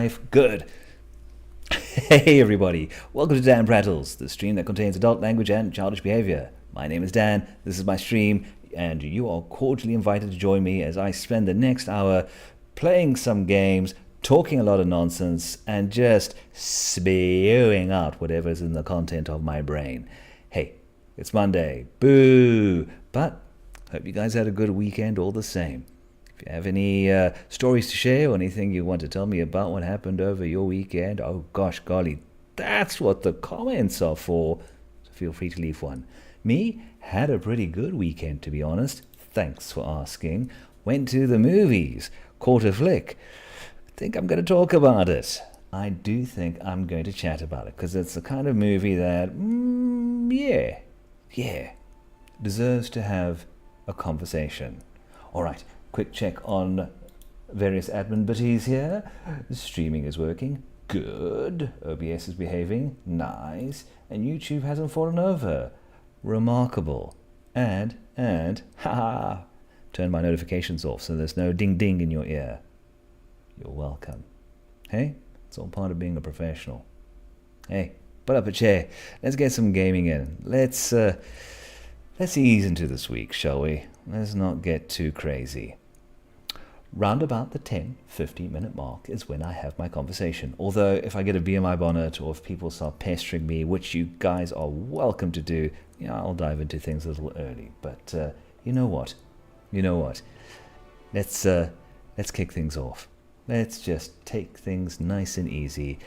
live? Good. Hey everybody, welcome to DanPrattles, the stream that contains adult language and childish behavior. My name is Dan, this is my stream, and you are cordially invited to join me as I spend the next hour playing some games, talking a lot of nonsense, and just spewing out whatever is in the content of my brain. Hey, it's Monday, boo! But hope you guys had a good weekend all the same. If you have any stories to share or anything you want to tell me about what happened over your weekend, oh gosh golly, that's what the comments are for. So feel free to leave one. Me, had a pretty good weekend to be honest. Thanks for asking. Went to the movies, caught a flick. I think I'm going to talk about it. I do think I'm going to chat about it because it's the kind of movie that, yeah, deserves to have a conversation. All right. Quick check on various admin bitties here. Streaming is working. Good. OBS is behaving. Nice. And YouTube hasn't fallen over. Remarkable. And, haha, turn my notifications off so there's no ding ding in your ear. You're welcome. Hey, it's all part of being a professional. Hey, put up a chair. Let's get some gaming in. Let's ease into this week, shall we? Let's not get too crazy. Round about the 10-15 minute mark is when I have my conversation. Although if I get a bee in my bonnet or if people start pestering me, which you guys are welcome to do, yeah, I'll dive into things a little early. But you know what? Let's kick things off. Let's just take things nice and easy.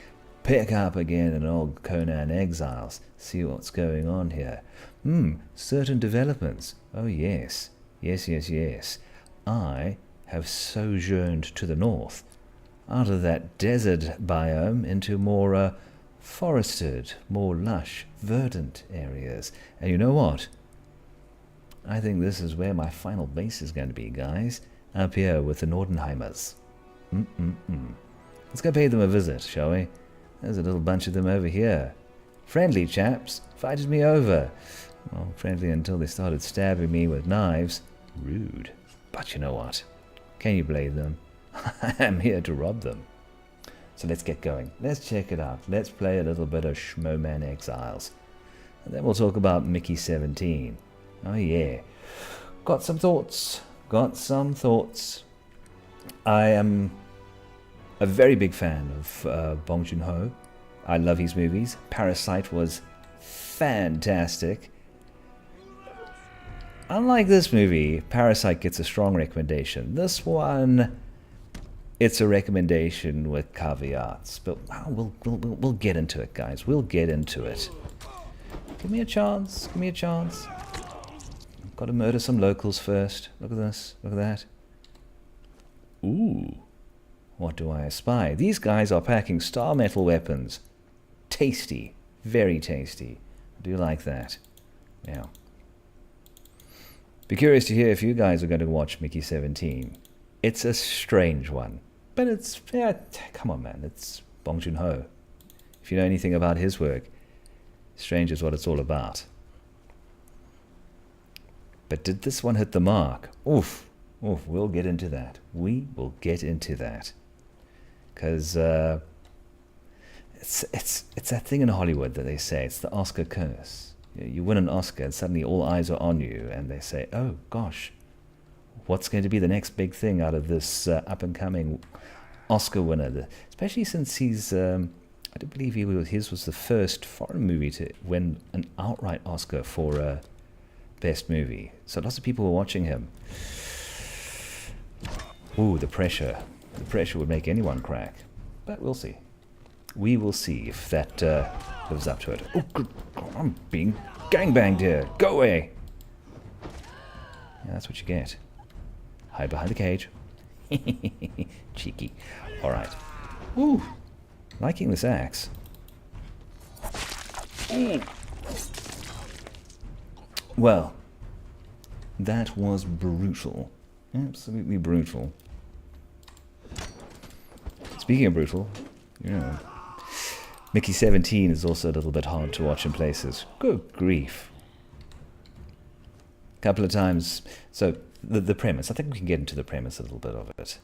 Pick up again an old Conan Exiles. See what's going on here. Certain developments. Oh yes. Yes. I have sojourned to the north, out of that desert biome into more forested, more lush, verdant areas. And you know what? I think this is where my final base is going to be, guys. Up here with the Nordenheimers. Let's go pay them a visit, shall we? There's a little bunch of them over here. Friendly chaps, invited me over. Well, friendly until they started stabbing me with knives. Rude. But you know what? Can you blame them? I am here to rob them. So let's get going. Let's check it out. Let's play a little bit of Conan Exiles. And then we'll talk about Micky 17. Oh yeah. Got some thoughts. I am a very big fan of Bong Joon-ho. I love his movies. Parasite was fantastic. Unlike this movie, Parasite gets a strong recommendation. This one, it's a recommendation with caveats. But we'll get into it, guys. We'll get into it. Give me a chance. Got to murder some locals first. Look at this. Look at that. Ooh. What do I espy? These guys are packing star metal weapons. Tasty. Very tasty. I do like that. Now. Be curious to hear if you guys are going to watch Micky 17. It's a strange one. But it's, yeah, come on man, it's Bong Joon-ho. If you know anything about his work, strange is what it's all about. But did this one hit the mark? Oof, we'll get into that. We will get into that. Because it's that thing in Hollywood that they say, it's the Oscar curse. You win an Oscar and suddenly all eyes are on you and they say, oh gosh, what's going to be the next big thing out of this up-and-coming Oscar winner? Especially since he's, I do believe his was the first foreign movie to win an outright Oscar for Best Movie. So lots of people were watching him. Ooh, the pressure. The pressure would make anyone crack. But we'll see. We will see if that lives up to it. Oh, good God, I'm being gangbanged here. Go away. Yeah, that's what you get. Hide behind the cage. Cheeky. All right. Ooh, liking this axe. Well, that was brutal. Absolutely brutal. Speaking of brutal, yeah. Micky 17 is also a little bit hard to watch in places. Good grief. A couple of times. So the premise, I think we can get into the premise a little bit of it.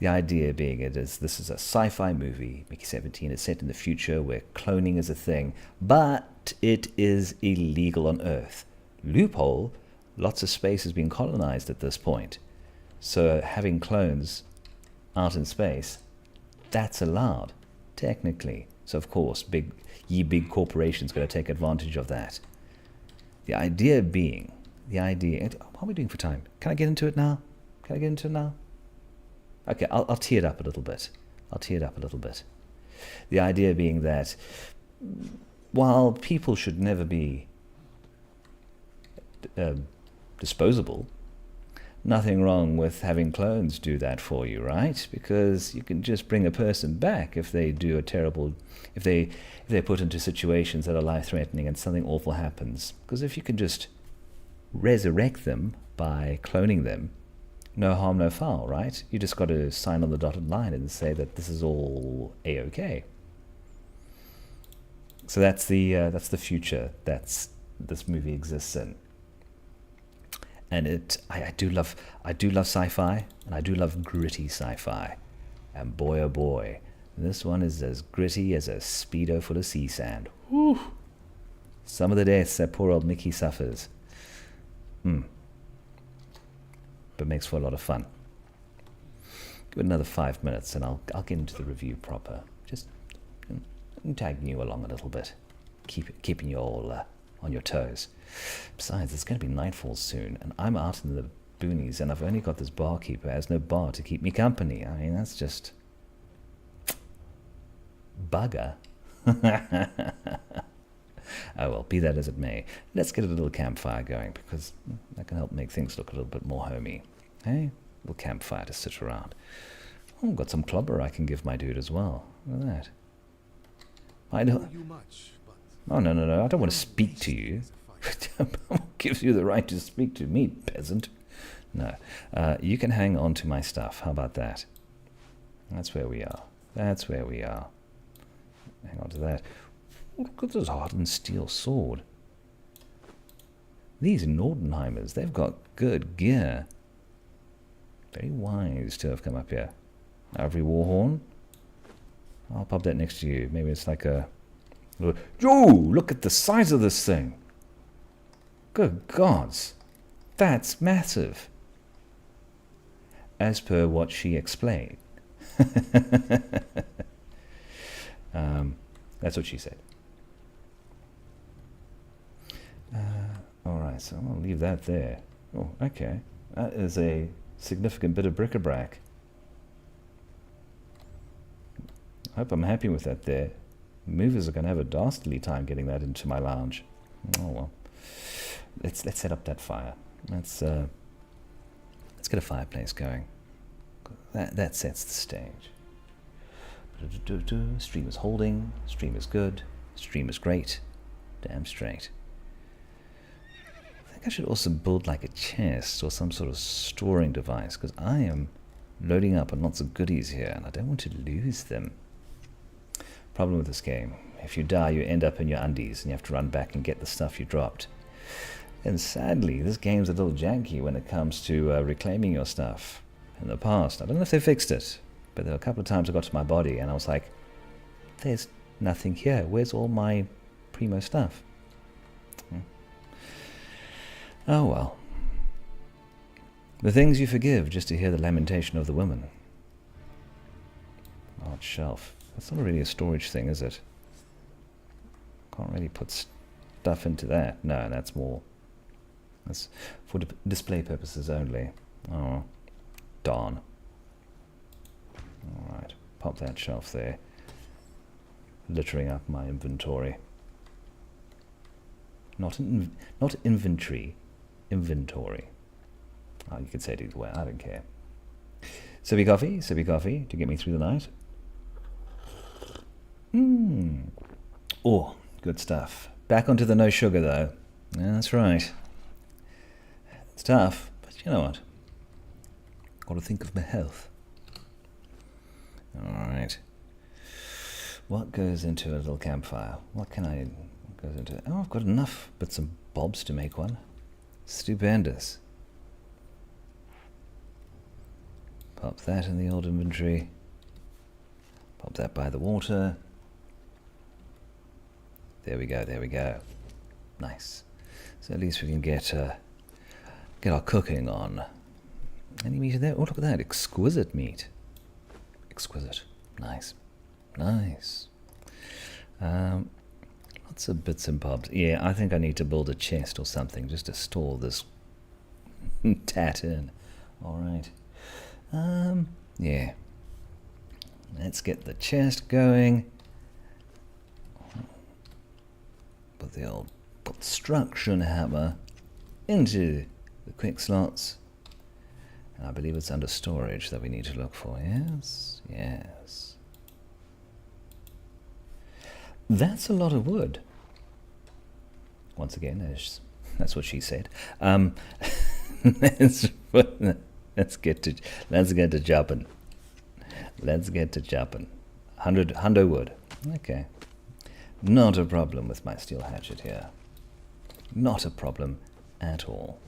The idea being this is a sci-fi movie. Mickey 17 is set in the future where cloning is a thing, but it is illegal on Earth. Loophole, lots of space has been colonized at this point. So having clones out in space, that's allowed, technically. So of course, big corporations going to take advantage of that. The idea being, what are we doing for time? Can I get into it now? Okay, I'll tee it up a little bit. The idea being that while people should never be disposable, nothing wrong with having clones do that for you, right? Because you can just bring a person back if they do a terrible, if they're put into situations that are life-threatening and something awful happens. Because if you can just resurrect them by cloning them, no harm, no foul, right? You just got to sign on the dotted line and say that this is all a-okay. So that's the future that's this movie exists in. And I do love sci-fi, and I do love gritty sci-fi. And boy, oh boy, this one is as gritty as a Speedo full of sea sand. Whew. Some of the deaths that poor old Mickey suffers. But makes for a lot of fun. Give it another 5 minutes, and I'll get into the review proper. Just tagging you along a little bit, keeping you all on your toes. Besides, it's going to be nightfall soon, and I'm out in the boonies, and I've only got this barkeeper who has no bar to keep me company. I mean, that's just bugger. Oh well, be that as it may. Let's get a little campfire going, because that can help make things look a little bit more homey. Hey? A little campfire to sit around. Oh, I've got some clobber I can give my dude as well. Look at that. I don't... Oh, no, I don't want to speak to you. What gives you the right to speak to me, peasant? No. You can hang on to my stuff. How about that? That's where we are. Hang on to that. Look at this hardened steel sword. These Nordenheimers, they've got good gear. Very wise to have come up here. Ivory Warhorn. I'll pop that next to you. Maybe it's like a... Yo! Look at the size of this thing! Good gods! That's massive! As per what she explained. That's what she said. Alright, so I'll leave that there. Oh, okay. That is a significant bit of bric-a-brac. I hope I'm happy with that there. Movers are going to have a dastardly time getting that into my lounge. Oh well. Let's set up that fire. Let's get a fireplace going. That sets the stage. Stream is holding. Stream is good. Stream is great. Damn straight. I think I should also build like a chest or some sort of storing device, because I am loading up on lots of goodies here and I don't want to lose them. Problem with this game: if you die, you end up in your undies and you have to run back and get the stuff you dropped. And sadly, this game's a little janky when it comes to reclaiming your stuff. In the past, I don't know if they fixed it, but there were a couple of times I got to my body and I was like, there's nothing here. Where's all my primo stuff? Oh well. The things you forgive just to hear the lamentation of the women. Large shelf. That's not really a storage thing, is it? Can't really put stuff into that. No, that's more... That's for display purposes only. Oh, darn. Alright, pop that shelf there. Littering up my inventory. Not inventory. Inventory. Oh, you could say it either way, I don't care. Sippy coffee to get me through the night. Oh, good stuff. Back onto the no sugar though. Yeah, that's right. It's tough, but you know what? Got to think of my health. Alright. What goes into a little campfire? What goes into it? Oh, I've got enough bits and bobs to make one. Stupendous. Pop that in the old inventory. Pop that by the water. There we go, there we go. Nice. So at least we can get our cooking on. Any meat in there? Oh, look at that. Exquisite meat. Exquisite. Nice. Nice. Lots of bits and bobs. Yeah, I think I need to build a chest or something just to store this tat in. Alright. Yeah. Let's get the chest going. Put the old construction hammer into the quick slots. And I believe it's under storage that we need to look for. Yes, yes. That's a lot of wood. Once again, that's what she said. Let's get to jumping. Let's get to jumping. 100 wood. Okay. Not a problem with my steel hatchet here. Not a problem at all.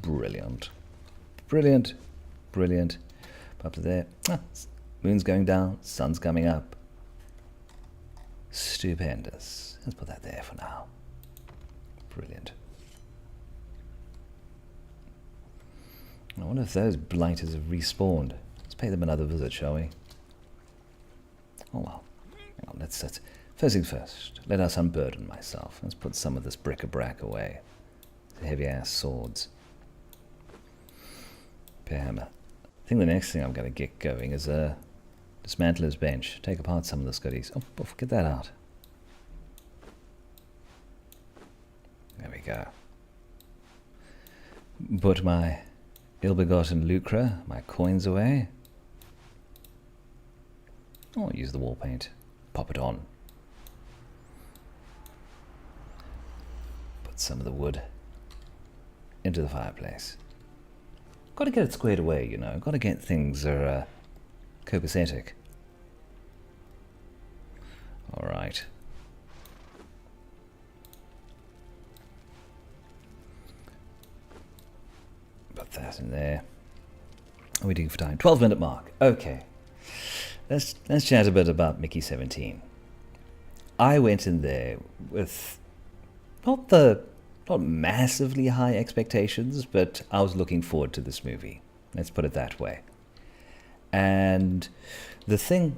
Brilliant. Brilliant. Brilliant. Up to there. Ah, moon's going down. Sun's coming up. Stupendous. Let's put that there for now. Brilliant. I wonder if those blighters have respawned. Let's pay them another visit, shall we? Oh well. Hang on, let's first things first. Let us unburden myself. Let's put some of this bric-a-brac away. The heavy-ass swords. Hammer. I think the next thing I'm going to get going is dismantle his bench. Take apart some of the goodies. Oh, get that out. There we go. Put my ill-begotten lucre, my coins away. I'll use the wall paint. Pop it on. Put some of the wood into the fireplace. Got to get it squared away, you know. Got to get things copacetic. All right. Put that in there. What are we doing for time? 12-minute mark. Okay. Let's chat a bit about Mickey 17. I went in there with not massively high expectations, but I was looking forward to this movie. Let's put it that way. And the thing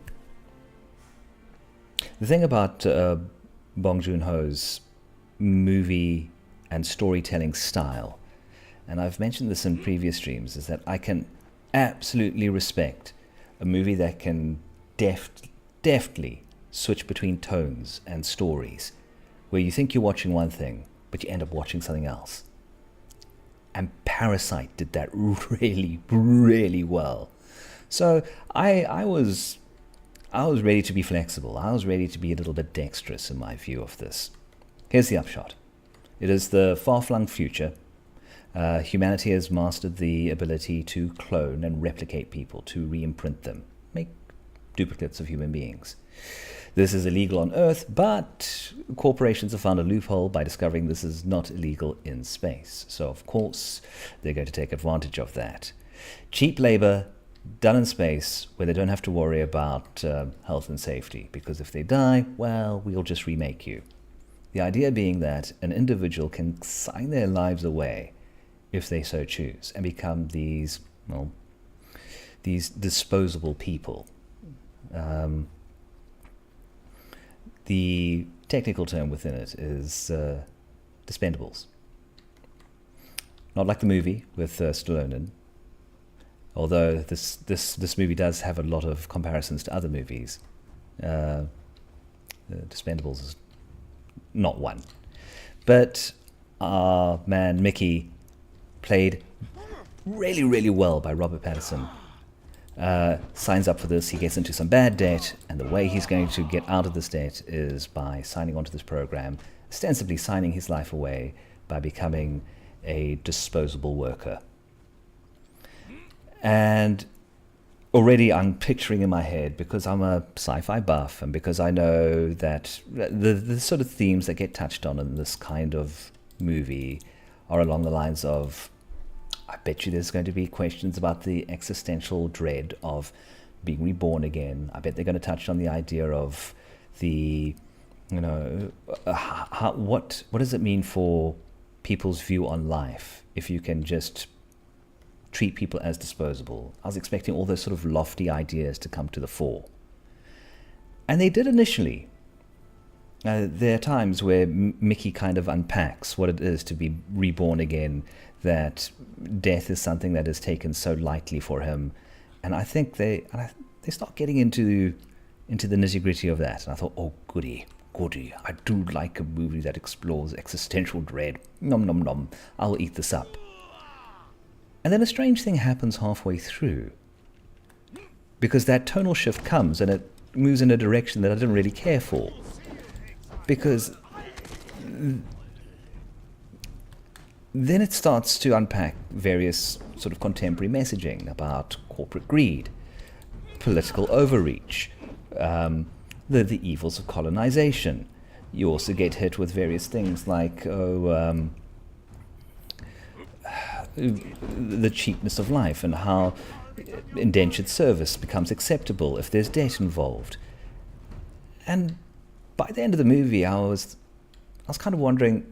about Bong Joon-ho's movie and storytelling style, and I've mentioned this in previous streams, is that I can absolutely respect a movie that can deftly switch between tones and stories, where you think you're watching one thing, but you end up watching something else. And Parasite did that really, really well. So I was ready to be flexible. I was ready to be a little bit dexterous in my view of this. Here's the upshot. It is the far-flung future. Humanity has mastered the ability to clone and replicate people, to re-imprint them, make duplicates of human beings. This is illegal on Earth, but corporations have found a loophole by discovering this is not illegal in space. So, of course, they're going to take advantage of that. Cheap labor done in space where they don't have to worry about health and safety, because if they die, well, we'll just remake you. The idea being that an individual can sign their lives away if they so choose and become these disposable people. The technical term within it is dispendables. Not like the movie with Stallone in, although this movie does have a lot of comparisons to other movies. Dispendables is not one. But our man Micky, played really, really well by Robert Pattinson, signs up for this. He gets into some bad debt, and the way he's going to get out of this debt is by signing onto this program, ostensibly signing his life away by becoming a disposable worker. And already I'm picturing in my head, because I'm a sci-fi buff and because I know that the sort of themes that get touched on in this kind of movie are along the lines of I bet you there's going to be questions about the existential dread of being reborn again. I bet they're going to touch on the idea of the, what does it mean for people's view on life if you can just treat people as disposable. I was expecting all those sort of lofty ideas to come to the fore. And they did initially. There are times where Micky kind of unpacks what it is to be reborn again, that death is something that is taken so lightly for him. And I think they start getting into the nitty-gritty of that. And I thought, oh, goody. I do like a movie that explores existential dread. Nom, nom, nom. I'll eat this up. And then a strange thing happens halfway through, because that tonal shift comes and it moves in a direction that I didn't really care for. Because then it starts to unpack various sort of contemporary messaging about corporate greed, political overreach, the evils of colonization. You also get hit with various things like the cheapness of life and how indentured service becomes acceptable if there's debt involved. And by the end of the movie, I was kind of wondering,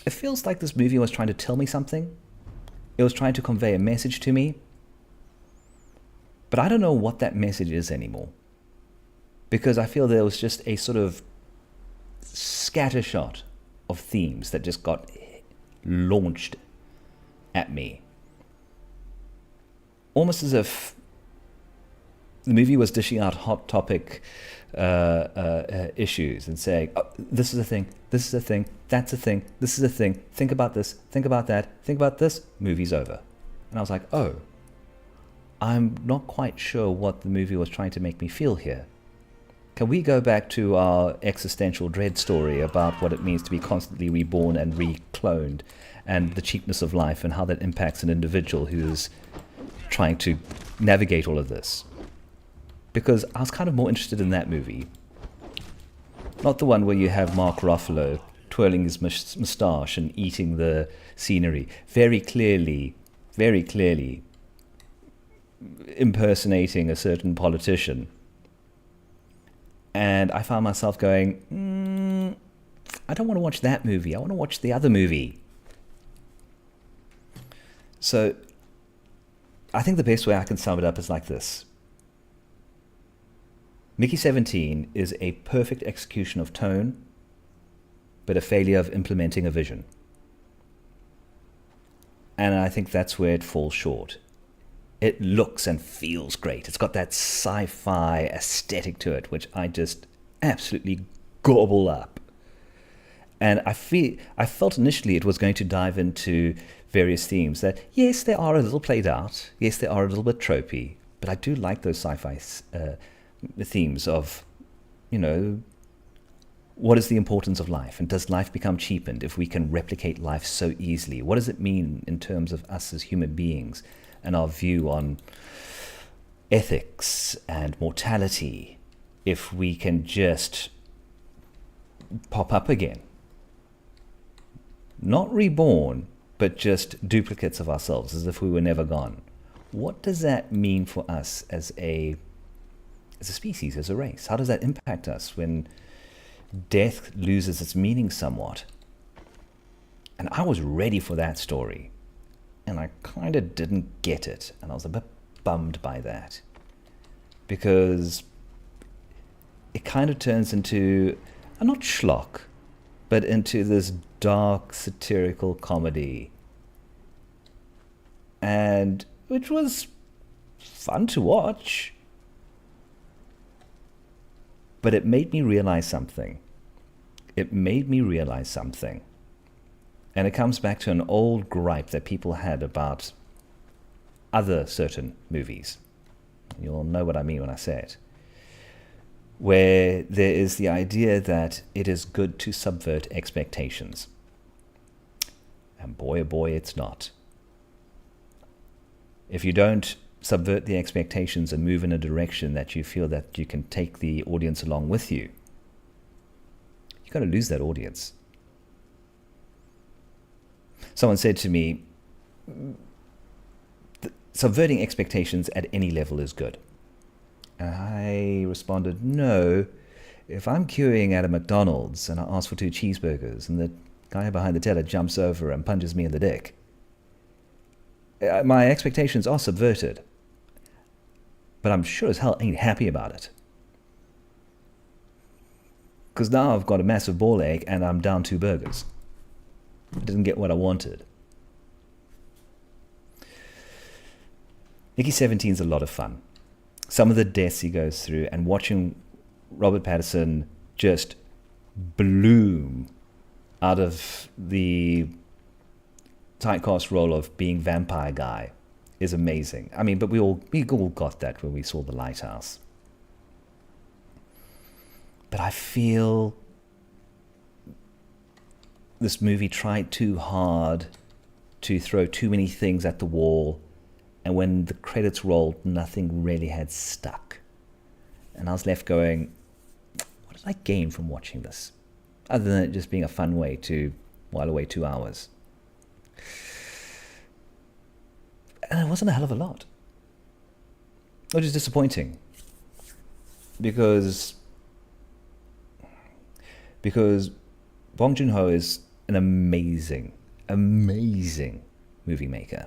it feels like this movie was trying to tell me something. It was trying to convey a message to me. But I don't know what that message is anymore. Because I feel there was just a sort of scattershot of themes that just got launched at me. Almost as if the movie was dishing out hot topic issues and saying, oh, this is a thing, this is a thing, that's a thing, this is a thing, think about this, think about that, think about this, movie's over. And I was like, oh, I'm not quite sure what the movie was trying to make me feel here. Can we go back to our existential dread story about what it means to be constantly reborn and recloned, and the cheapness of life and how that impacts an individual who's trying to navigate all of this? Because I was kind of more interested in that movie. Not the one where you have Mark Ruffalo twirling his moustache and eating the scenery. Very clearly impersonating a certain politician. And I found myself going, I don't want to watch that movie. I want to watch the other movie. So I think the best way I can sum it up is like this. Mickey 17 is a perfect execution of tone, but a failure of implementing a vision. And I think that's where it falls short. It looks and feels great. It's got that sci-fi aesthetic to it, which I just absolutely gobble up. And I felt initially it was going to dive into various themes that, yes, they are a little played out. Yes, they are a little bit tropey. But I do like those sci-fi themes of, what is the importance of life? And does life become cheapened if we can replicate life so easily? What does it mean in terms of us as human beings and our view on ethics and mortality if we can just pop up again? Not reborn, but just duplicates of ourselves, as if we were never gone. What does that mean for us as a species, as a race? How does that impact us when death loses its meaning somewhat? And I was ready for that story, and I kind of didn't get it, and I was a bit bummed by that, because it kind of turns into, not schlock, but into this dark satirical comedy, and which was fun to watch. But it made me realize something. And it comes back to an old gripe that people had about other certain movies. You'll know what I mean when I say it. Where there is the idea that it is good to subvert expectations. And boy, oh boy, it's not. If you don't subvert the expectations and move in a direction that you feel that you can take the audience along with you, you're going to lose that audience. Someone said to me, subverting expectations at any level is good. And I responded, no. If I'm queuing at a McDonald's and I ask for 2 cheeseburgers and the guy behind the teller jumps over and punches me in the dick, my expectations are subverted. But I'm sure as hell ain't happy about it. Because now I've got a massive ball ache and I'm down 2 burgers. I didn't get what I wanted. Micky 17 is a lot of fun. Some of the deaths he goes through, and watching Robert Pattinson just bloom out of the typecast role of being vampire guy is amazing. I mean, but we all got that when we saw The Lighthouse. But I feel this movie tried too hard to throw too many things at the wall, and when the credits rolled, nothing really had stuck. And I was left going, what did I gain from watching this? Other than it just being a fun way to while away 2 hours. And it wasn't a hell of a lot. Which is disappointing. Because Bong Joon-ho is an amazing movie maker.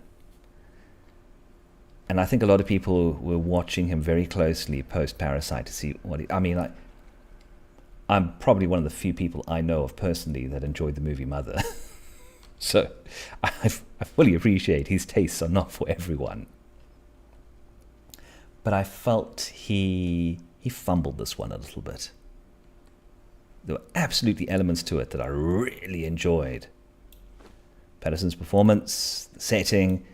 And I think a lot of people were watching him very closely post-Parasite to see what I'm probably one of the few people I know of personally that enjoyed the movie Mother. So I fully appreciate his tastes are not for everyone. But I felt he fumbled this one a little bit. There were absolutely elements to it that I really enjoyed. Patterson's performance, the setting,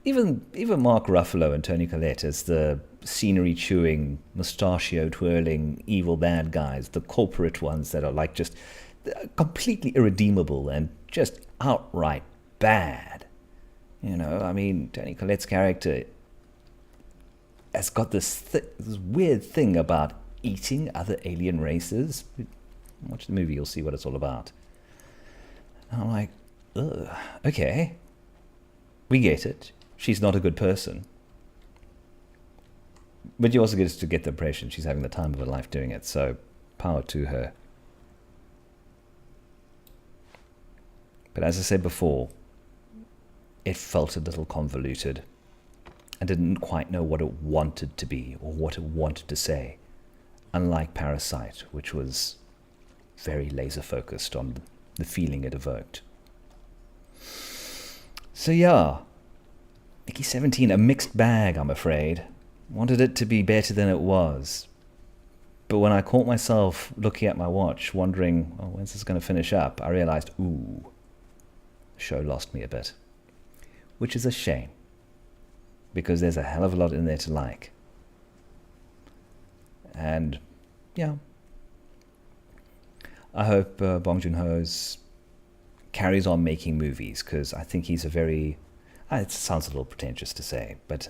even Mark Ruffalo and Toni Collette as the scenery-chewing, mustachio-twirling, evil bad guys, the corporate ones that are like just completely irredeemable and just outright bad. You know, I mean, Toni Collette's character has got this weird thing about eating other alien races. Watch the movie, you'll see what it's all about. And I'm like, ugh, okay. We get it. She's not a good person. But you also get to get the impression she's having the time of her life doing it, so power to her. But as I said before, it felt a little convoluted. I didn't quite know what it wanted to be or what it wanted to say, unlike Parasite, which was very laser-focused on the feeling it evoked. So yeah, Micky 17, a mixed bag, I'm afraid. Wanted it to be better than it was. But when I caught myself looking at my watch, wondering, oh, when's this going to finish up, I realized, ooh, the show lost me a bit. Which is a shame, because there's a hell of a lot in there to like. And, yeah, I hope Bong Joon-ho carries on making movies, because I think he's a very, it sounds a little pretentious to say, but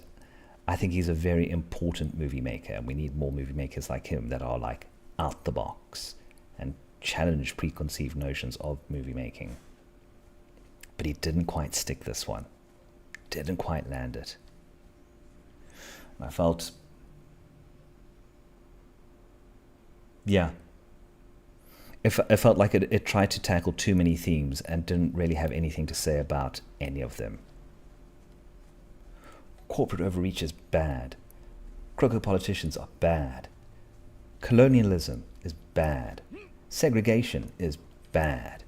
I think he's a very important movie maker, and we need more movie makers like him that are like out the box and challenge preconceived notions of movie making. But he didn't quite stick this one. Didn't quite land it. I felt, yeah, it felt like it tried to tackle too many themes and didn't really have anything to say about any of them. Corporate overreach is bad. Crooked politicians are bad. Colonialism is bad. Segregation is bad.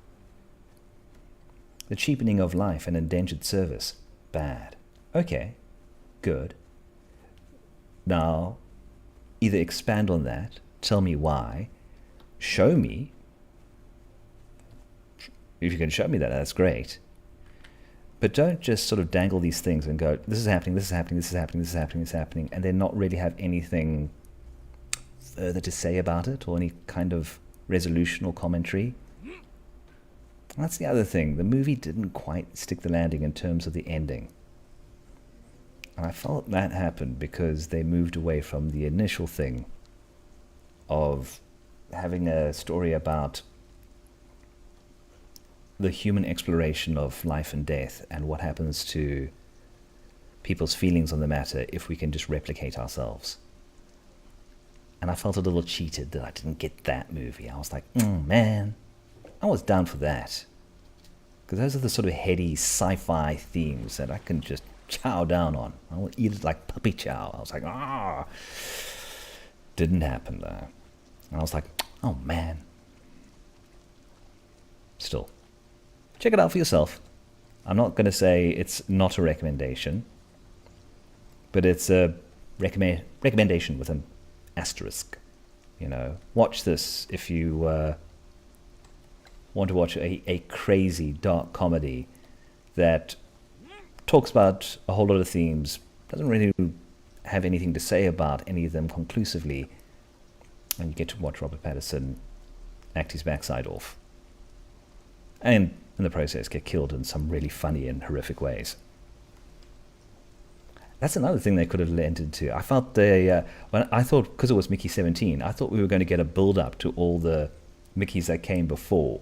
The cheapening of life and indentured service, bad. Okay, good. Now, either expand on that, tell me why, show me. If you can show me that, that's great. But don't just sort of dangle these things and go, this is happening, this is happening, this is happening, this is happening, this is happening, and then not really have anything further to say about it or any kind of resolution or commentary. That's the other thing. The movie didn't quite stick the landing in terms of the ending. And I felt that happened because they moved away from the initial thing of having a story about the human exploration of life and death and what happens to people's feelings on the matter if we can just replicate ourselves. And I felt a little cheated that I didn't get that movie. I was like, man, I was down for that. Because those are the sort of heady sci-fi themes that I can just chow down on. I will eat it like puppy chow. I was like, ah. Didn't happen though. And I was like, oh man. Still, check it out for yourself. I'm not going to say it's not a recommendation, but it's a recommendation with an asterisk. You know, watch this if you want to watch a crazy dark comedy that talks about a whole lot of themes, doesn't really have anything to say about any of them conclusively, and you get to watch Robert Pattinson act his backside off. And in the process get killed in some really funny and horrific ways. That's another thing they could have lent into. I felt when I thought, because it was Mickey 17, I thought we were going to get a build-up to all the Mickeys that came before,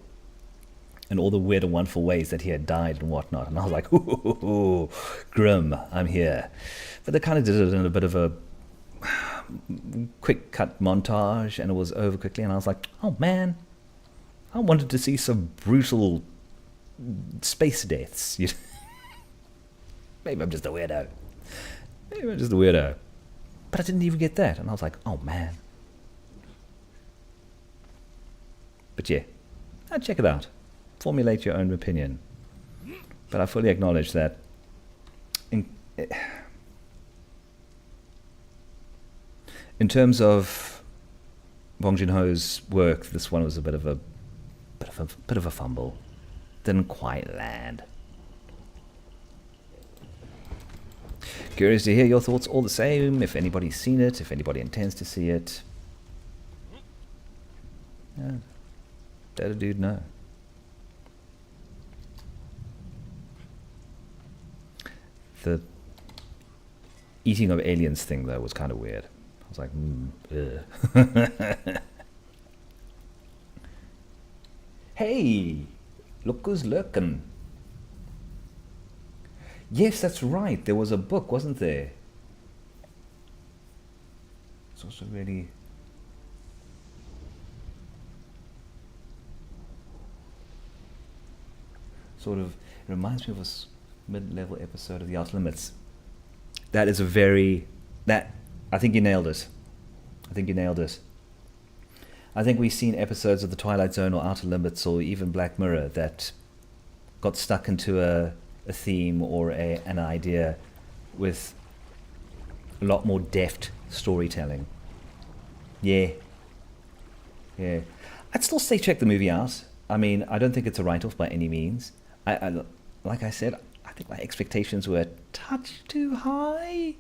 and all the weird and wonderful ways that he had died and whatnot. And I was like, ooh, grim, I'm here. But they kind of did it in a bit of a quick cut montage, and it was over quickly, and I was like, oh man, I wanted to see some brutal space deaths. Maybe I'm just a weirdo. But I didn't even get that, and I was like, oh man. But yeah, I'd check it out. Formulate your own opinion. But I fully acknowledge that in terms of Bong Joon-ho's work, this one was a bit of a fumble. Didn't quite land. Curious to hear your thoughts all the same, if anybody's seen it, if anybody intends to see it. Yeah. Let a dude know. The eating of aliens thing, though, was kind of weird. I was like, ugh. Hey, look who's lurking. Yes, that's right. There was a book, wasn't there? It's also really... sort of, it reminds me of a mid-level episode of The Outer Limits. That is a very... I think you nailed it. I think we've seen episodes of The Twilight Zone or Outer Limits or even Black Mirror that got stuck into a theme or an idea with a lot more deft storytelling. Yeah. I'd still say check the movie out. I mean, I don't think it's a write-off by any means. I like I said, I think my expectations were a touch too high.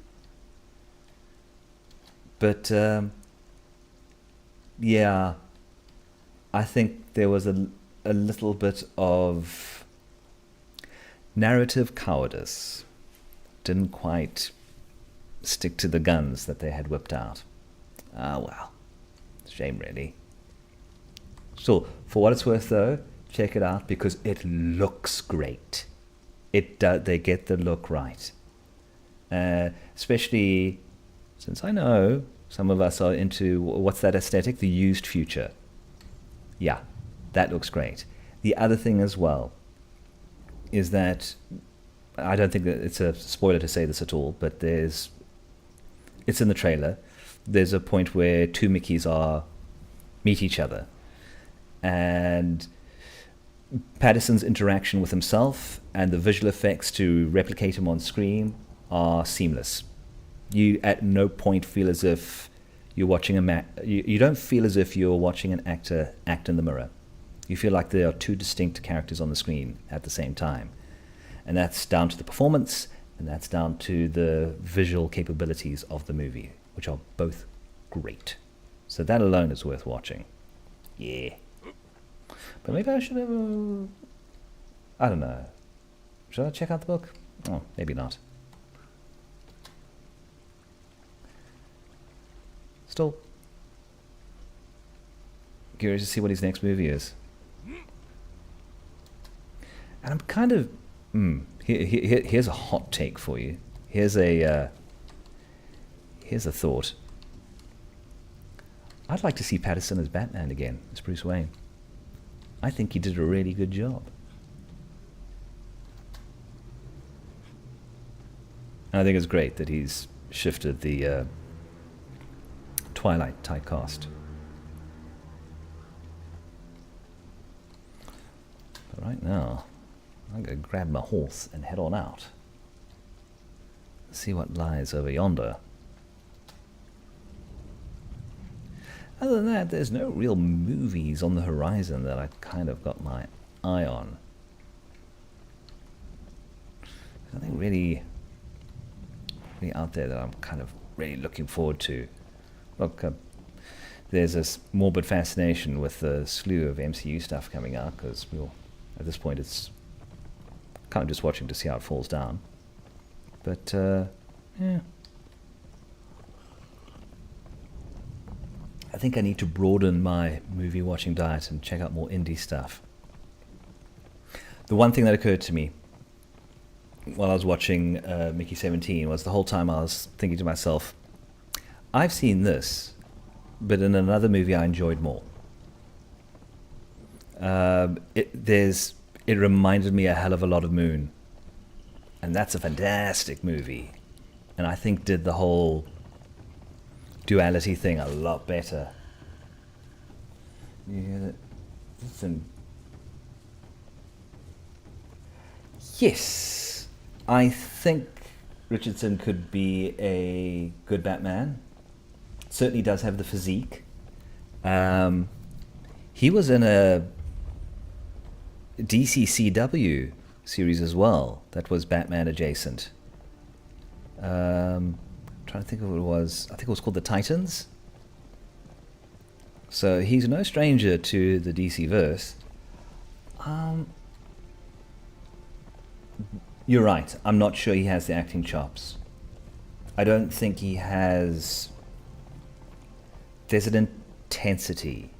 But, yeah, I think there was a little bit of narrative cowardice. Didn't quite stick to the guns that they had whipped out. Ah, well, shame really. So, for what it's worth though, check it out because it looks great. They get the look right. Especially since I know some of us are into, what's that aesthetic? The used future. Yeah, that looks great. The other thing as well is that, I don't think that it's a spoiler to say this at all, but it's in the trailer. There's a point where two Mickeys meet each other. And Patterson's interaction with himself and the visual effects to replicate him on screen are seamless. You at no point feel as if you're watching you don't feel as if you're watching an actor act in the mirror. You feel like there are two distinct characters on the screen at the same time. And that's down to the performance, and that's down to the visual capabilities of the movie, which are both great. So that alone is worth watching. Yeah. But maybe I should have... I don't know. Should I check out the book? Oh, maybe not. Still curious to see what his next movie is. And I'm kind of... here's a hot take for you. Here's a thought. I'd like to see Patterson as Batman again, as Bruce Wayne. I think he did a really good job. And I think it's great that he's shifted the Twilight typecast. But right now, I'm going to grab my horse and head on out. See what lies over yonder. Other than that, there's no real movies on the horizon that I kind of got my eye on. Nothing really out there that I'm kind of really looking forward to. Look, there's this morbid fascination with the slew of MCU stuff coming out, because at this point it's kind of just watching to see how it falls down. But, yeah. I think I need to broaden my movie watching diet and check out more indie stuff. The one thing that occurred to me while I was watching Mickey 17 was the whole time I was thinking to myself, I've seen this, but in another movie I enjoyed more. It reminded me a hell of a lot of Moon. And that's a fantastic movie. And I think did the whole duality thing a lot better. You hear that? Listen. Yes, I think Richardson could be a good Batman. Certainly does have the physique. He was in a DCCW series as well that was Batman adjacent. Trying to think of what it was. I think it was called the Titans. So he's no stranger to the DC verse. You're right. I'm not sure he has the acting chops. I don't think he has. There's an intensity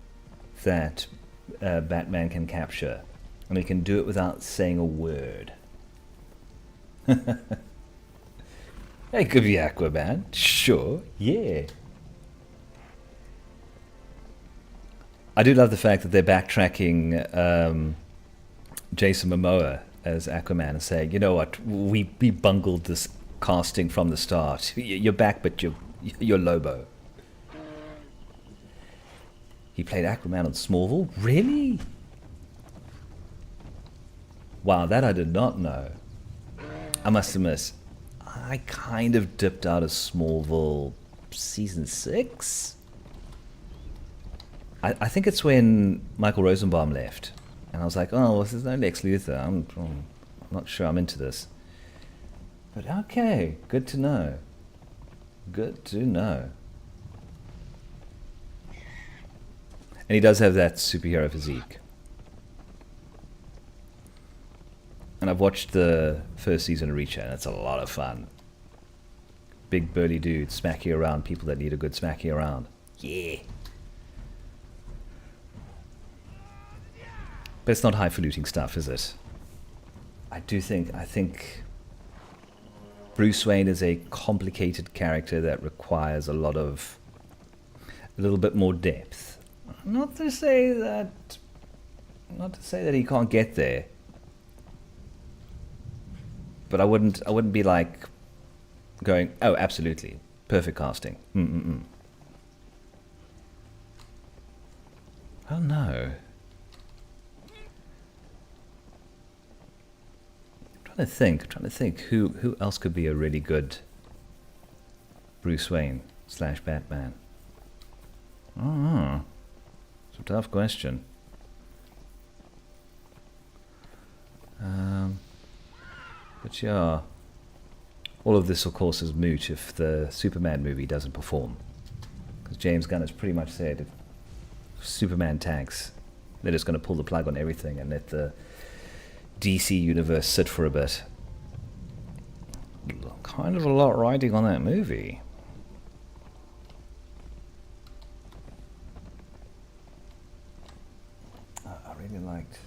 that Batman can capture, and he can do it without saying a word. It could be Aquaman, sure, yeah. I do love the fact that they're backtracking Jason Momoa as Aquaman and saying, you know what, we bungled this casting from the start. You're back, but you're Lobo. He played Aquaman on Smallville? Really? Wow, that I did not know. I must admit, I kind of dipped out of Smallville season 6. I think it's when Michael Rosenbaum left. And I was like, oh, well, there's no Lex Luthor. I'm not sure I'm into this. But okay, good to know. Good to know. And he does have that superhero physique. And I've watched the first season of Reacher, and it's a lot of fun. Big burly dude smacking around people that need a good smacking around. Yeah. But it's not highfalutin stuff, is it? I think Bruce Wayne is a complicated character that requires a little bit more depth. Not to say that he can't get there. But I wouldn't be like going, oh, absolutely, perfect casting. Oh no. I'm trying to think who else could be a really good Bruce Wayne / Batman. Oh, it's a tough question. But yeah, all of this, of course, is moot if the Superman movie doesn't perform. Because James Gunn has pretty much said if Superman tanks, they're just going to pull the plug on everything and let the DC universe sit for a bit. Kind of a lot riding on that movie. I really liked...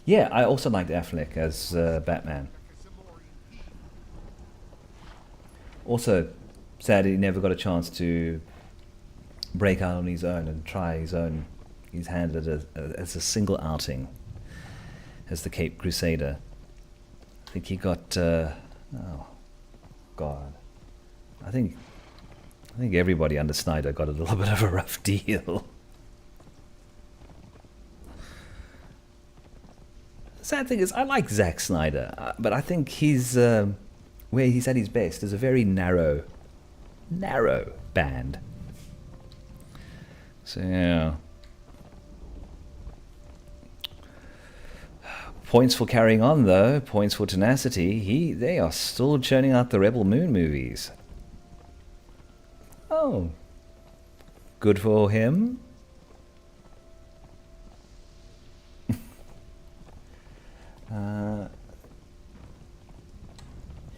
Yeah, I also liked Affleck as Batman. Also, sad he never got a chance to break out on his own and try his hand at as a single outing as the Cape Crusader. I think he got, oh God, I think everybody under Snyder got a little bit of a rough deal. Sad thing is, I like Zack Snyder, but I think he's where he's at his best is a very narrow band. So yeah. Points for carrying on, though. Points for tenacity. They are still churning out the Rebel Moon movies. Oh, good for him.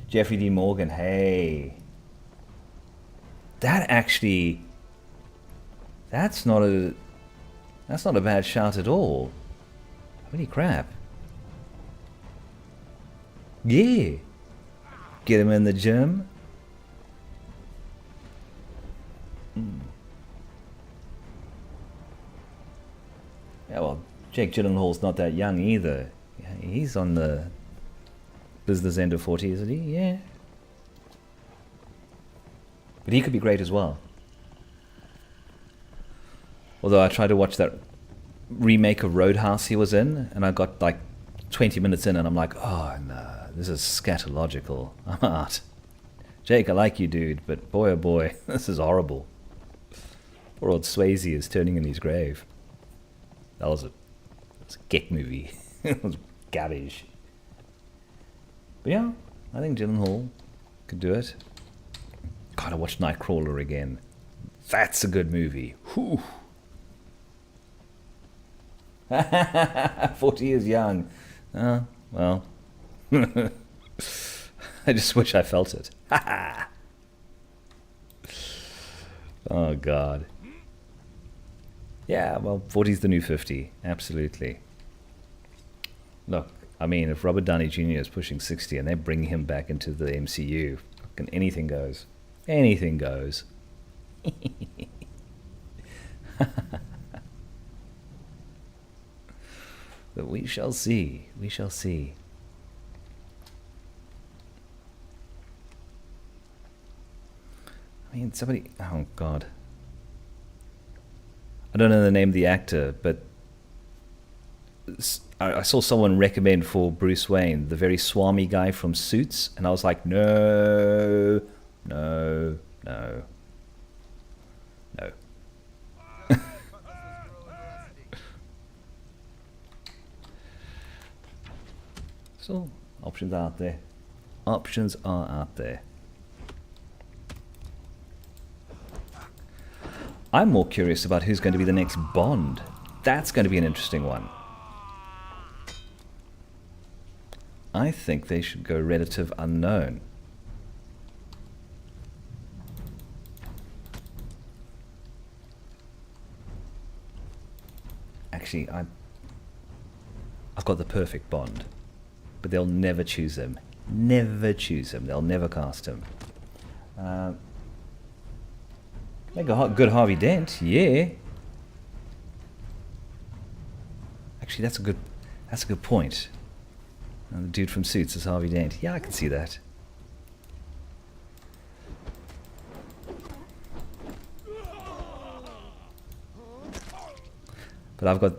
Jeffrey D. Morgan. Hey, that's not a bad shout at all. Holy crap. Yeah. Get him in the gym. Yeah, well, Jake Gyllenhaal's not that young either. He's on the business end of 40, isn't he? Yeah. But he could be great as well. Although I tried to watch that remake of Roadhouse he was in, and I got like 20 minutes in and I'm like, oh no, this is scatological. I'm out. Jake, I like you, dude, but boy oh boy, this is horrible. Poor old Swayze is turning in his grave. That was a get movie. It was garbage. But yeah, I think Gyllenhaal could do it. God, I watched Nightcrawler again. That's a good movie. Whew. 40 years young. Well. I just wish I felt it. Oh, God. Yeah, well, 40's the new 50. Absolutely. Look, I mean, if Robert Downey Jr. is pushing 60 and they bring him back into the MCU, fucking anything goes. Anything goes. But we shall see. We shall see. I mean, somebody... Oh, God. I don't know the name of the actor, but I saw someone recommend for Bruce Wayne, the very swami guy from Suits, and I was like, no, no, no, no. So, options are out there. Options are out there. I'm more curious about who's going to be the next Bond. That's going to be an interesting one. I think they should go relative unknown. Actually, I've got the perfect Bond. But they'll never choose him. Never choose him. They'll never cast him. Make a good Harvey Dent, yeah. Actually, that's a good point. The dude from Suits is Harvey Dent. Yeah, I can see that. But I've got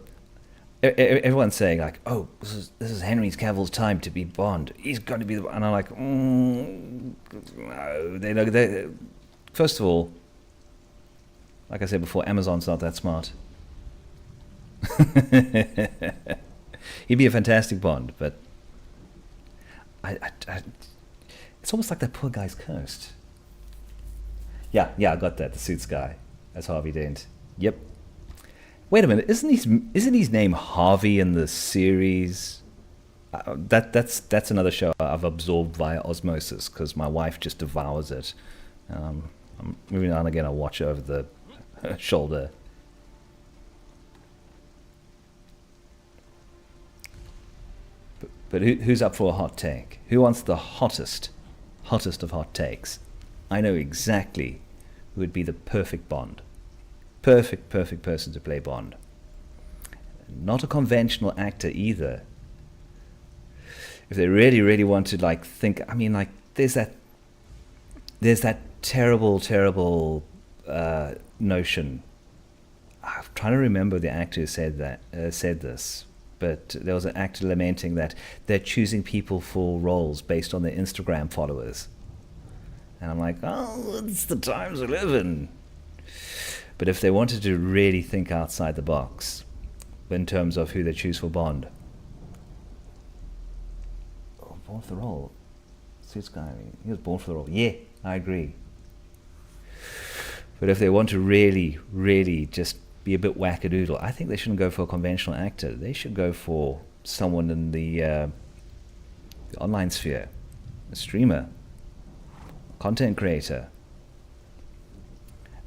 everyone's saying like, oh, this is Henry Cavill's time to be Bond. He's going to be the, and I'm like, no. They first of all, like I said before, Amazon's not that smart. He'd be a fantastic Bond, but it's almost like that poor guy's cursed. Yeah, I got that. The Suits guy. That's Harvey Dent. Yep. Wait a minute, isn't his name Harvey in the series? That's another show I've absorbed via osmosis because my wife just devours it. Moving on again, I'll watch over the shoulder. But who's up for a hot take? Who wants the hottest of hot takes? I know exactly who would be the perfect Bond. Perfect person to play Bond. Not a conventional actor either. If they really want to like think, I mean, like there's that terrible notion. I'm trying to remember the actor who said this, but there was an actor lamenting that they're choosing people for roles based on their Instagram followers. And I'm like, oh, it's the times we live in. But if they wanted to really think outside the box in terms of who they choose for Bond, born for the role. Suits guy, he was born for the role. Yeah, I agree. But if they want to really just be a bit wackadoodle, I think they shouldn't go for a conventional actor. They should go for someone in the online sphere, a streamer, content creator.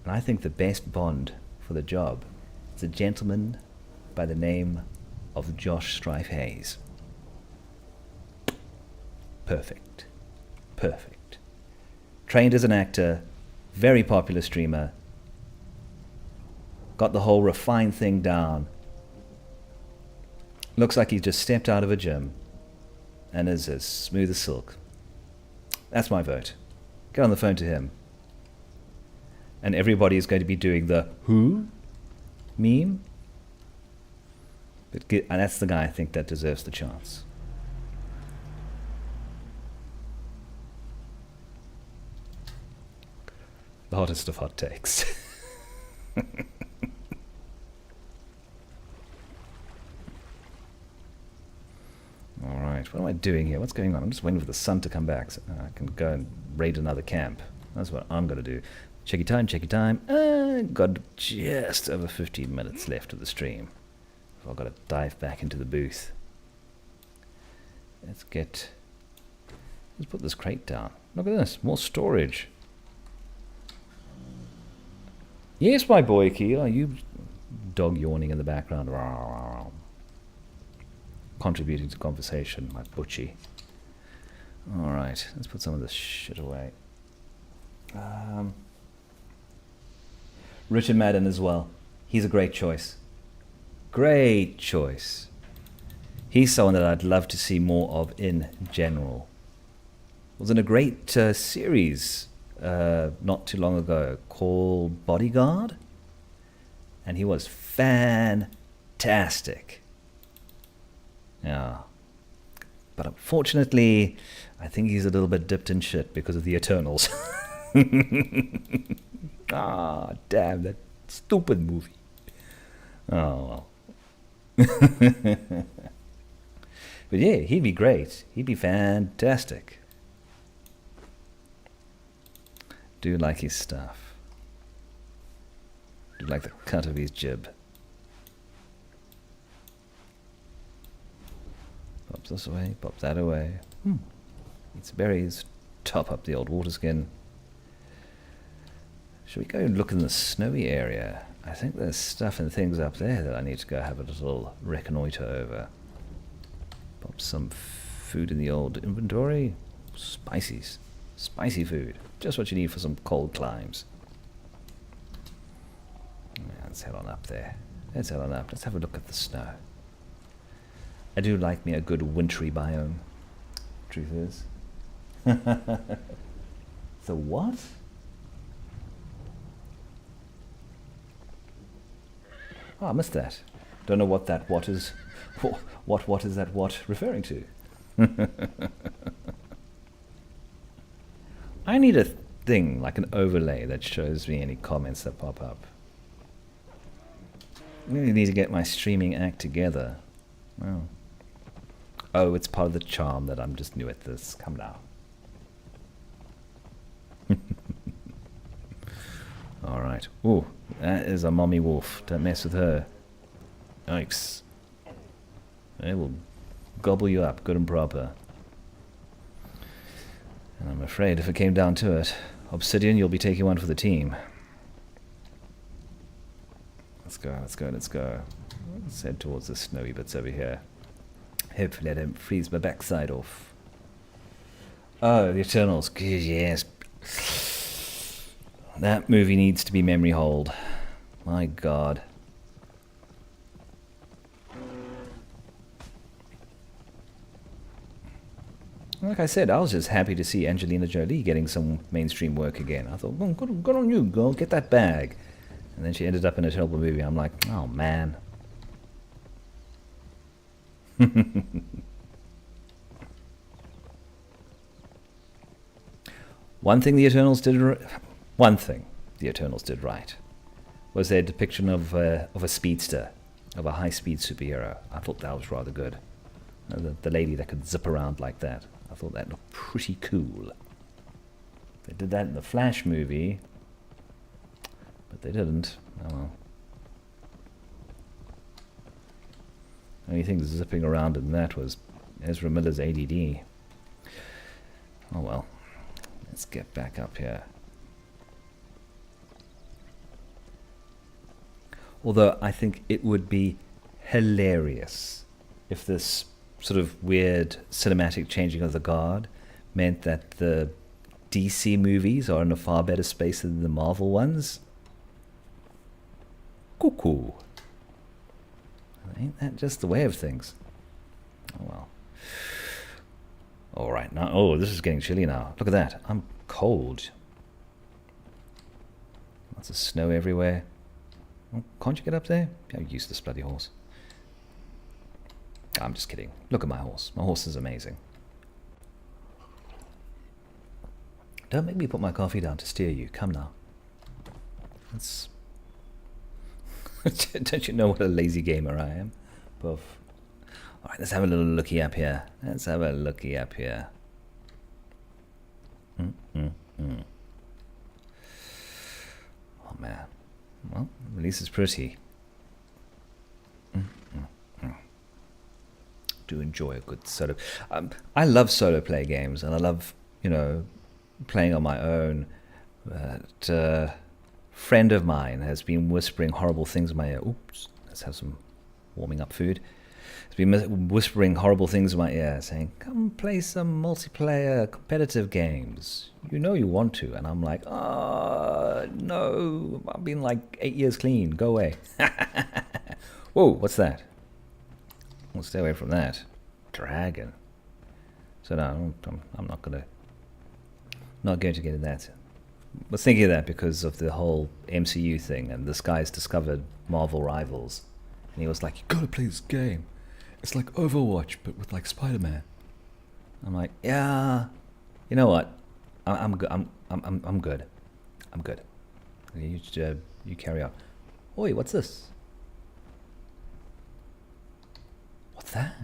And I think the best Bond for the job is a gentleman by the name of Josh Strife Hayes. Perfect. Trained as an actor, very popular streamer, got the whole refined thing down. Looks like he just stepped out of a gym and is as smooth as silk. That's my vote. Get on the phone to him. And everybody is going to be doing the who meme. And that's the guy I think that deserves the chance. The hottest of hot takes. Alright, what am I doing here? What's going on? I'm just waiting for the sun to come back so I can go and raid another camp. That's what I'm going to do. Checky time. Got just over 15 minutes left of the stream. So I've got to dive back into the booth. Let's put this crate down. Look at this, more storage. Yes, my boy, Key. Oh, you dog yawning in the background. Contributing to conversation, my butchie. Alright, let's put some of this shit away. Richard Madden as well. He's a great choice. Great choice. He's someone that I'd love to see more of in general. Was in a great series not too long ago called Bodyguard, and he was fantastic. Yeah, but unfortunately I think he's a little bit dipped in shit because of the Eternals. Ah, damn, that stupid movie. Oh well. But yeah, he'd be great. He'd be fantastic. Do like his stuff. Do like the cut of his jib. Pops this away, pop that away. Eats berries, top up the old water skin. Should we go and look in the snowy area? I think there's stuff and things up there that I need to go have a little reconnoiter over. Pop some food in the old inventory. Spices. Spicy food. Just what you need for some cold climbs. Yeah, let's head on up there. Let's head on up. Let's have a look at the snow. I do like me a good wintry biome. Truth is. The what? Oh, I missed that. Don't know what that what is. What is that what referring to? I need a thing, like an overlay that shows me any comments that pop up. I really need to get my streaming act together. Oh, it's part of the charm that I'm just new at this. Come now. Alright. Ooh, that is a mommy wolf. Don't mess with her. Yikes. They will gobble you up good and proper. And I'm afraid if it came down to it, Obsidian, you'll be taking one for the team. Let's go. Let's head towards the snowy bits over here. Hopefully I don't freeze my backside off. Oh, the Eternals. Good, yes. That movie needs to be memory hold. My God. Like I said, I was just happy to see Angelina Jolie getting some mainstream work again. I thought, well, good on you, girl, get that bag. And then she ended up in a terrible movie. I'm like, oh, man. One thing the Eternals did right was their depiction of a speedster, of a high-speed superhero. I thought that was rather good. The lady that could zip around like that. I thought that looked pretty cool. They did that in the Flash movie, but they didn't. Oh well. The only thing zipping around in that was Ezra Miller's ADD. Oh well. Let's get back up here. Although I think it would be hilarious if this sort of weird cinematic changing of the guard meant that the DC movies are in a far better space than the Marvel ones. Cuckoo. Ain't that just the way of things? Oh well. Alright, now, oh, this is getting chilly now. Look at that. I'm cold. Lots of snow everywhere. Oh, can't you get up there? Yeah, use this bloody horse. I'm just kidding. Look at my horse. My horse is amazing. Don't make me put my coffee down to steer you. Come now. That's... Don't you know what a lazy gamer I am? Puff. Alright, let's have a little looky up here. Let's have a looky up here. Oh man. Well, at least it's pretty. Do enjoy a good solo. I love solo play games, and I love, you know, playing on my own. But a friend of mine has been whispering horrible things in my ear. Oops, let's have some warming up food. Has been whispering horrible things in my ear, saying, "Come play some multiplayer competitive games. You know you want to." And I'm like, no, I've been like 8 years clean. Go away. Whoa, what's that? We'll stay away from that. Dragon. So no, I'm not going to get into that. I was thinking of that because of the whole MCU thing, and this guy's discovered Marvel Rivals, and he was like, "You gotta play this game. It's like Overwatch, but with like Spider-Man." I'm like, yeah, you know what? I'm good. I'm good. I'm good. You carry on. Oi, what's this? What's that?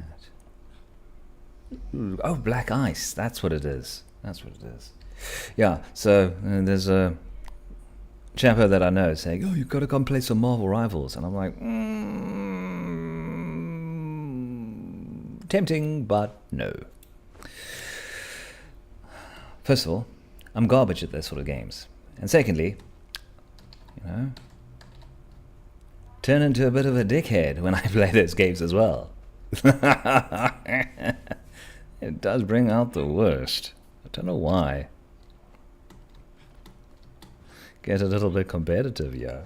Ooh, oh, black ice. That's what it is. That's what it is. Yeah, so there's a chapper that I know saying, "Oh, you've got to come play some Marvel Rivals." And I'm like, tempting, but no. First of all, I'm garbage at those sort of games. And secondly, you know, turn into a bit of a dickhead when I play those games as well. It does bring out the worst. I don't know why. Get a little bit competitive, yeah.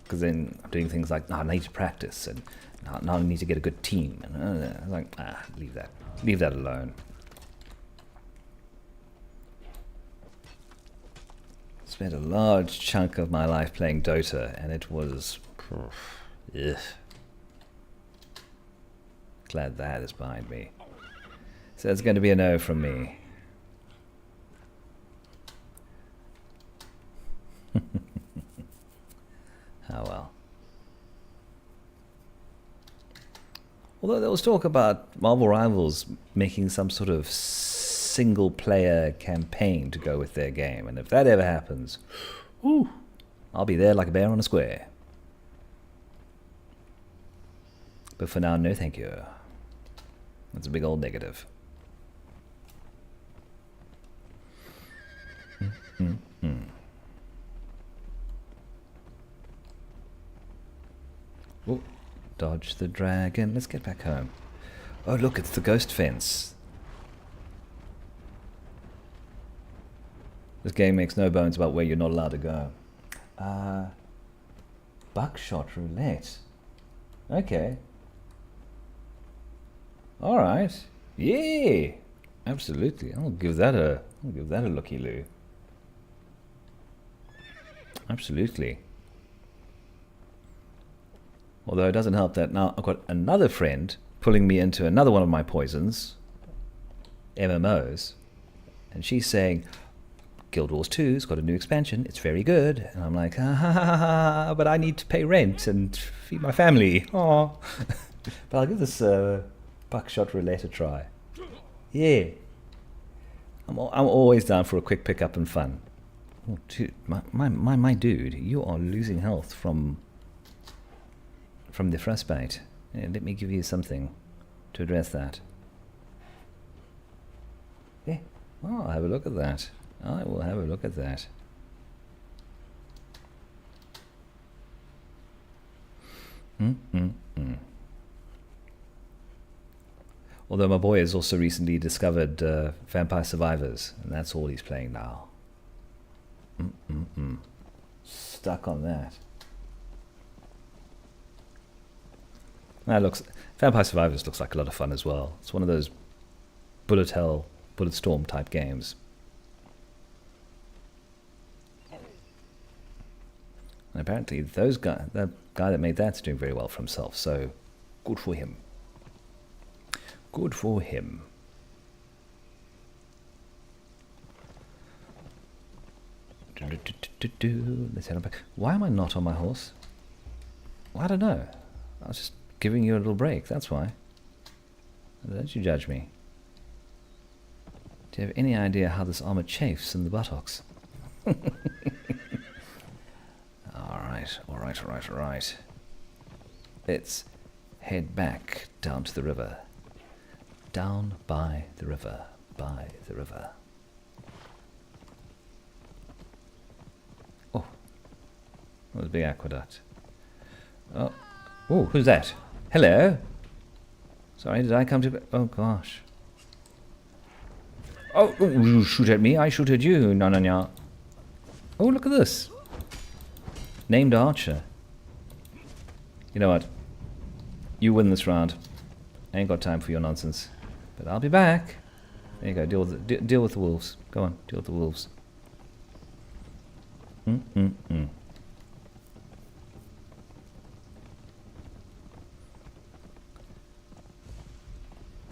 Because then I'm doing things like, I need to practice, and now I need to get a good team. And I'm like, leave that. Leave that alone. Spent a large chunk of my life playing Dota, and it was... ugh. Glad that is behind me. So it's going to be a no from me. Oh well. Although there was talk about Marvel Rivals making some sort of single-player campaign to go with their game, and if that ever happens, whew, I'll be there like a bear on a square. But for now, no thank you. That's a big old negative. Oh, dodge the dragon. Let's get back home. Oh, look, it's the ghost fence. This game makes no bones about where you're not allowed to go. Buckshot roulette. Okay. All right. Yeah. Absolutely. I'll give that a looky-loo. Absolutely. Although it doesn't help that now I've got another friend pulling me into another one of my poisons, MMOs, and she's saying, Guild Wars 2's got a new expansion, it's very good. And I'm like, but I need to pay rent and feed my family. Oh. But I'll give this Buckshot Roulette a try. Yeah. I'm always down for a quick pickup and fun. Oh, dude, my dude, you are losing health from the frostbite. Yeah, let me give you something to address that. Yeah. Oh, I'll have a look at that. I will have a look at that. Although my boy has also recently discovered Vampire Survivors, and that's all he's playing now. Stuck on that. That looks, Vampire Survivors looks like a lot of fun as well. It's one of those bullet hell, bullet storm type games. And apparently the guy that made that's doing very well for himself, so good for him. Good for him. Let's head on back. Why am I not on my horse? Well, I don't know. I was just giving you a little break, that's why. Don't you judge me. Do you have any idea how this armor chafes in the buttocks? Alright. Let's head back down to the river. Down by the river, Oh, there's a big aqueduct. Oh, who's that? Hello? Sorry, did I come to... Oh, gosh. Oh, you shoot at me, I shoot at you. No. Oh, look at this. Named Archer. You know what? You win this round. I ain't got time for your nonsense. But I'll be back. There you go, deal with the wolves. Go on, deal with the wolves.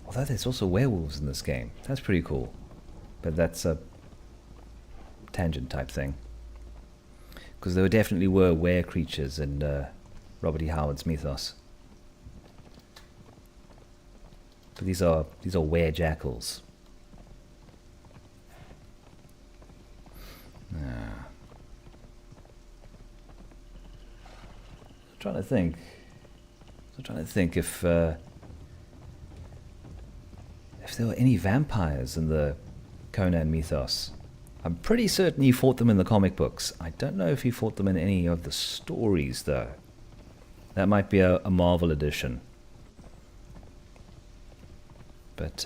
Although there's also werewolves in this game. That's pretty cool. But that's a tangent type thing. Because there definitely were were creatures in Robert E. Howard's mythos. But these are were jackals. I'm trying to think. If there were any vampires in the Conan mythos. I'm pretty certain he fought them in the comic books. I don't know if he fought them in any of the stories, though. That might be a Marvel edition. But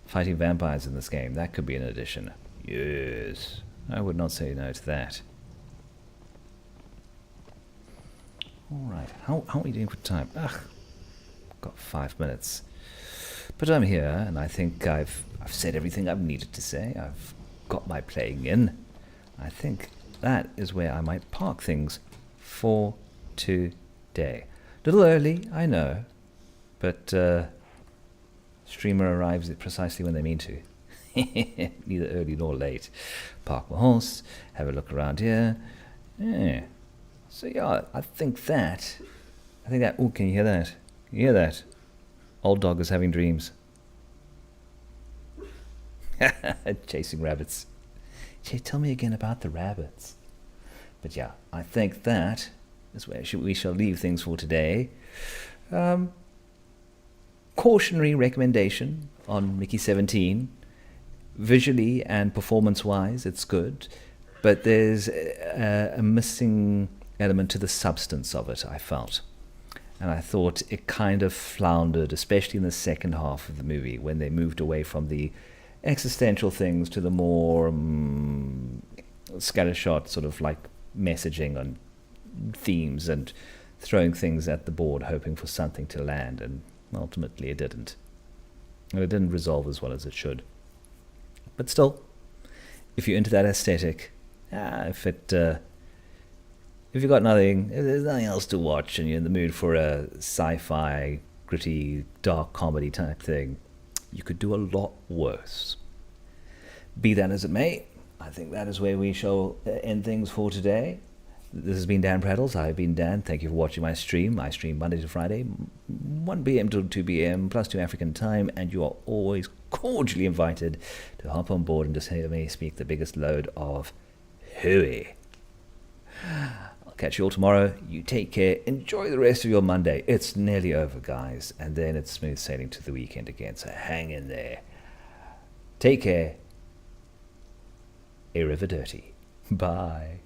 fighting vampires in this game, that could be an addition. Yes, I would not say no to that. Alright, how are we doing for time? Got 5 minutes. But I'm here, and I think I've said everything I've needed to say. I've got my playing in. I think that is where I might park things for today. A little early, I know, but streamer arrives at precisely when they mean to. Neither early nor late. Park my horse, have a look around here. Yeah. So yeah, I think that, oh, can you hear that? Can you hear that? Old dog is having dreams. Chasing rabbits. Tell me again about the rabbits. But yeah, I think that is where we shall leave things for today. Cautionary recommendation on Mickey 17. Visually and performance-wise, it's good. But there's a missing element to the substance of it, I felt. And I thought it kind of floundered, especially in the second half of the movie, when they moved away from the existential things to the more scattershot sort of like messaging on themes and throwing things at the board, hoping for something to land, and ultimately it didn't. And it didn't resolve as well as it should. But still, if you're into that aesthetic, if you've got nothing, if there's nothing else to watch and you're in the mood for a sci-fi, gritty, dark comedy type thing, you could do a lot worse. Be that as it may, I think that is where we shall end things for today. This has been DanPrattles. I've been Dan. Thank you for watching my stream. I stream Monday to Friday, 1 p.m. to 2 p.m. plus 2 African time, and you are always cordially invited to hop on board and just hear me speak the biggest load of hooey. I'll catch you all tomorrow. You take care. Enjoy the rest of your Monday. It's nearly over, guys, and then it's smooth sailing to the weekend again, so hang in there. Take care. Arrivederci. Bye.